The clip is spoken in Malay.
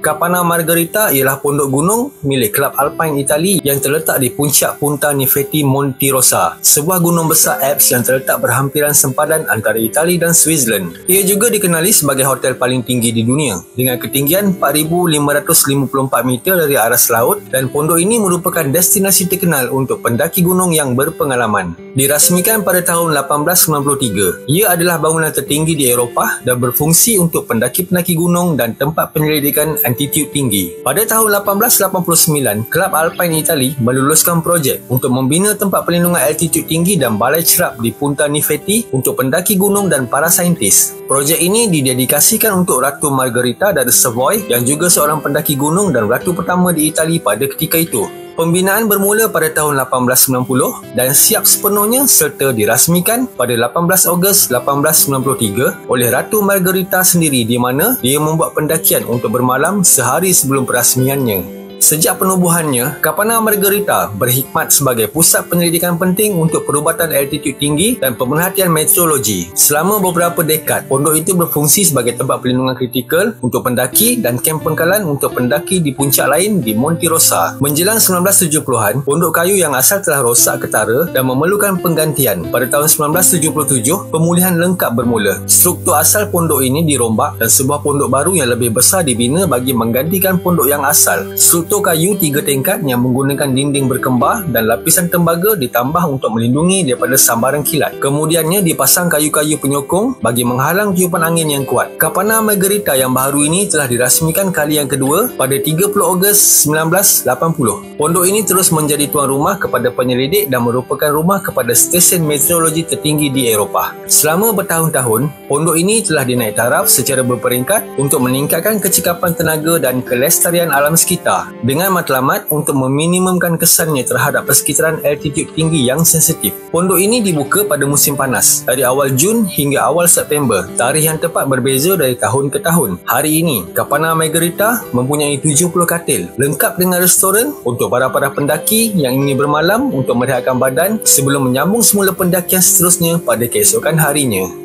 Capana Margherita ialah pondok gunung milik Kelab Alpine Itali yang terletak di puncak Punta Nifeti Monte Rosa, sebuah gunung besar Alps yang terletak berhampiran sempadan antara Itali dan Switzerland. Ia juga dikenali sebagai hotel paling tinggi di dunia dengan ketinggian 4,554 meter dari aras laut, dan pondok ini merupakan destinasi terkenal untuk pendaki gunung yang berpengalaman. Dirasmikan pada tahun 1893, ia adalah bangunan tertinggi di Eropah dan berfungsi untuk pendaki-pendaki gunung dan tempat penyelidikan altitude tinggi. Pada tahun 1889, Kelab Alpine Itali meluluskan projek untuk membina tempat perlindungan altitude tinggi dan balai cerap di Punta Nifeti untuk pendaki gunung dan para saintis. Projek ini didedikasikan untuk Ratu Margherita dari Savoy yang juga seorang pendaki gunung dan ratu pertama di Itali pada ketika itu. Pembinaan bermula pada tahun 1890 dan siap sepenuhnya serta dirasmikan pada 18 Ogos 1893 oleh Ratu Margherita sendiri, di mana dia membuat pendakian untuk bermalam sehari sebelum perasmiannya. Sejak penubuhannya, Capana Margherita berkhidmat sebagai pusat penyelidikan penting untuk perubatan altitude tinggi dan pemerhatian meteorologi. Selama beberapa dekad, pondok itu berfungsi sebagai tempat perlindungan kritikal untuk pendaki dan kem pengkalan untuk pendaki di puncak lain di Monte Rosa. Menjelang 1970-an, pondok kayu yang asal telah rosak ketara dan memerlukan penggantian. Pada tahun 1977, pemulihan lengkap bermula. Struktur asal pondok ini dirombak dan sebuah pondok baru yang lebih besar dibina bagi menggantikan pondok yang asal. Struktur kayu 3 tingkat yang menggunakan dinding berkembar dan lapisan tembaga ditambah untuk melindungi daripada sambaran kilat. Kemudiannya dipasang kayu-kayu penyokong bagi menghalang tiupan angin yang kuat. Capana Margherita yang baru ini telah dirasmikan kali yang kedua pada 30 Ogos 1980. Pondok ini terus menjadi tuan rumah kepada penyelidik dan merupakan rumah kepada stesen meteorologi tertinggi di Eropah. Selama bertahun-tahun, pondok ini telah dinaik taraf secara berperingkat untuk meningkatkan kecekapan tenaga dan kelestarian alam sekitar, dengan matlamat untuk meminimumkan kesannya terhadap persekitaran altitude tinggi yang sensitif. Pondok ini dibuka pada musim panas, dari awal Jun hingga awal September. Tarikh yang tepat berbeza dari tahun ke tahun. Hari ini, Capana Margherita mempunyai 70 katil, lengkap dengan restoran untuk para pendaki yang ingin bermalam untuk merehatkan badan sebelum menyambung semula pendakian seterusnya pada keesokan harinya.